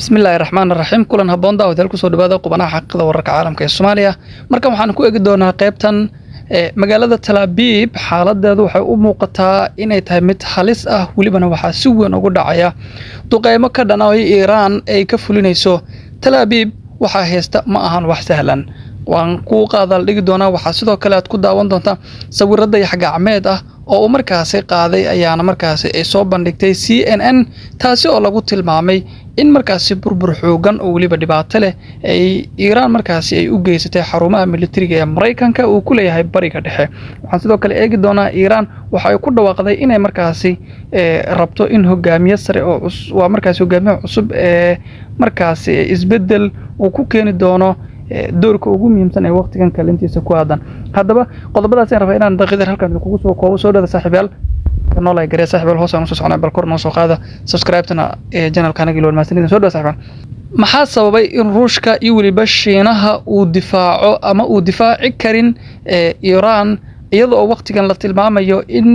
bismillaahi raxmaani raxiim kulan haboon daawadayaal ku soo dhawaada qubanaha xaqiiqda wararka caalamka ee Soomaaliya markan waxaan ku eegi doonaa qaybtan magaalada Tel Aviv xaaladeedu waxay u muuqataa inay tahay mid halis ah walibana waxa si weyn ugu dhacaya duqeymo ka dhanay Iran ay ka fulinayso Tel Aviv waxa haysta ma ahan wax sahlan waan ku qaadal dhigi doonaa waxa sidoo kale aad ku daawan doontaa sawirada gacmeed ah oo markaas qaaday ayaana markaas ay soo bandhigtay CNN taasi oo lagu tilmaamay in markaas burbur xoogan oo waliba dhibaato leh ay Iran markaas ay u geysatay xarumaha militariga ee Mareykanka uu ku leeyahay bariga dhexe waxaan sidoo kale eegi doonaa Iran waxa ay ku dhawaaqday inay markaas rabto in hogaamiye sare oo waa markaas hogaamiye cusub ee markaas isbedel uu ku keeni doono doorka ugu muhiimsan ee waqtigan kalintiisa ku aadan hadaba qodobadaas aan rabaa inaan daqiiqad halkan kugu soo koobo soo dhada saaxiibayaal noolay garay saaxiibayaal hoos aan soo soconay bal kor noo soo qaada subscribe-tana channel-kana gilo maasanidin soo dhada saaxiibayaal maxaa sababay in Ruushka iyo waliba Shiinaha uu difaaco ama uu difaaci karin Iran iyadoo waqtigan la tilmaamayo in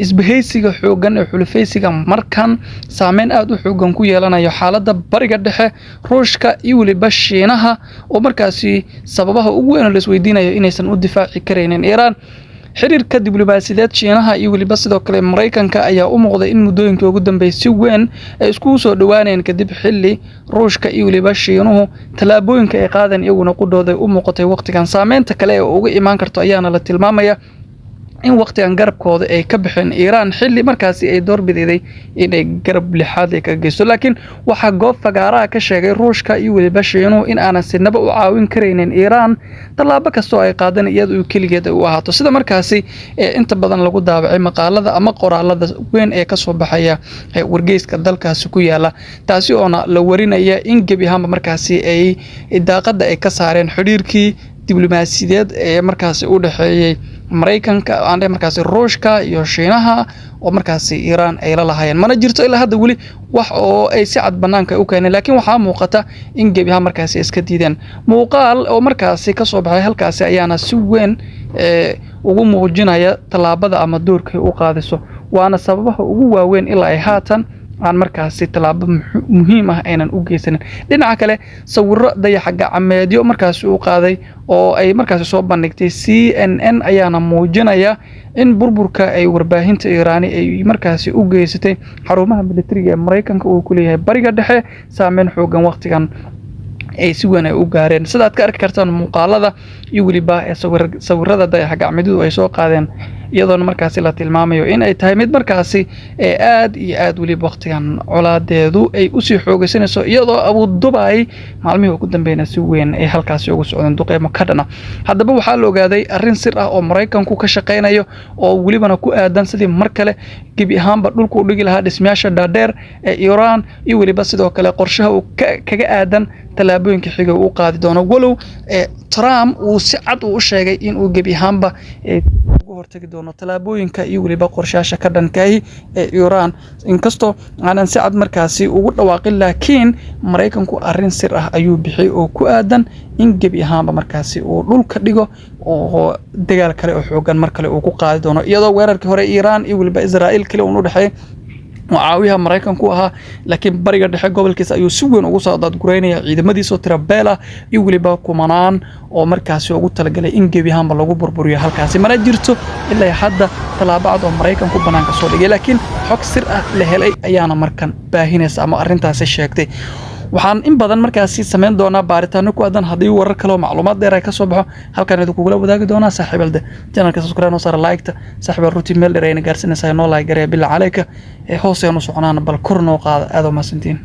isbahaysiga xoogan ee xulufaysiga markan saameyn aad u xoogan ku yeelanayo xaaladda bariga dhexe Ruushka iyo waliba Shiinaha oo markaasi sababaha ugu weyn la isweydiinayo inaysan u difaaci kareynin Iran xiriirka diblomaasiyadeed Shiinaha iyo waliba sidoo kale Mareykanka ayaa u muuqday in muddooyinkii ugu dambeeyay si weyn ay isku soo dhawaaneen kadib xilli Ruushka iyo waliba Shiinuhu talaabooyinka ay qaadeen iyaguna qudooday u muuqatay waqtigan saameynta kale ee uga imaan karto ayaana la tilmaamaya in waqtigan garabkooda ay ka bixin Iran xilli markaasi ay doorbiday inay garab lixaad ay ka geyso laakiin waxa goob fagaaraha ka sheegay Ruushka iyo waliba Shiinuhu in aanan sinaba u caawin kareynin Iran talaabo kasto ay qaadan iyadoo kaligeed u ahaato sida markaasi inta badan lagu daabacay maqaalada ama qoraalada weyn ee ka soo baxaya wargeyska dalkaasi ku yaala taasi oo la warinaya in gebi ahaan markaasi ay daaqada ay ka saareen xiriirkii diblomaasiyadeed ee markaasi u dhaxeeyay Mareykanka aan markaas Ruushka iyo Shiinaha oo markaas Iran ay la lahaayeen mana jirto ilaa hadda wali wax oo ay si cad banaanka u keeneen laakiin waxa muuqata in gebi ahaan markaas iska diideen muuqaal oo markaas ka soo baxay halkaas ayaana si weyn ugu muujinaya talaabada ama doorka uu qaadiso waana sababaha ugu waaweyn ilaa ay haatan aan markaas talaabo muhiim ah aynan u geysanin dhinaca kale sawirro gacmeedyo markaas uu qaaday oo ay markaas soo bandhigtay CNN ayaana muujinaya in burburka ay warbaahinta Iran ay markaas u geysatay xarumaha militariga ee Mareykanka uu ku leeyahay bariga dhexe saameyn xoogan waqtigan ay si weyn u gaareen sidaad ka arki kartaan muuqaalada iyo waliba sawirrada gacmeedu ay soo qaadeen iyadoo markaas la tilmaamayo in ay tahay mid markaas aad iyo aad waliba waqtigan colaadeedu ay u sii xoogaysanayso iyadoo Abu Dhabi maalmihii ugu dambeeyay si weyn ay halkaas ugu socdeen duqeymo ka dhana hadaba waxa la ogaaday arrin sir ah oo Mareykanku ka shaqeynayo oo walibana ku aadan sidii mar kale gebi ahaanba dhulku u dhigi lahaa dhismayaasha dhaadheer ee Iran iyo waliba sidoo kale qorshaha uu kaga aadan talaabooyinka xiga uu qaadi doono walow Trump uu si cad u sheegay in uu gebi ahaanba ugu hortagi doono talaabooyinka iyo waliba qorshayaasha ka dhankaay ee Iran inkastoo aanan si cad markaasi ugu dhawaaqin laakiin Mareykanku arrin sir ah ayuu bixiyay oo ku aadan in gebi ahaanba markaasi uu dhulka dhigo oo dagaal kale oo xoogan mar kale uu ku qaadi doono iyadoo weerarkii hore Iran iyo waliba Israa'iil kale uu u dhaxay mucaawiyaha Mareykanku ahaa laakiin bariga dhexe gobolkiisa ayuu si weyn ugu soo dadgureynaya ciidamadiisa Tirabela iyo waliba kumanaan oo markaas ugu talagalay in gebi ahaanba lagu burburiyo halkaas mana jirto ilaa hadda talaabad oo Mareykanku banaanka soo dhigay laakiin xog sir ah la helay ayaana markan baahinaysa ama arrintaas sheegtay waxaan in badan markaas sameyn doonaa baaritaano ku aadan hadii warar kale oo macluumaad dheer ay ka soo baxo halkan idinku kula wadaagi doonaa saaxiibalda channelka subscribe noo saar like-ta saaxiibal ruuti meel dheer ay nagarsinaysaa noo like gareey bil calayka hoos aynu soconaan bal kor noo qaada aad oo maasantiin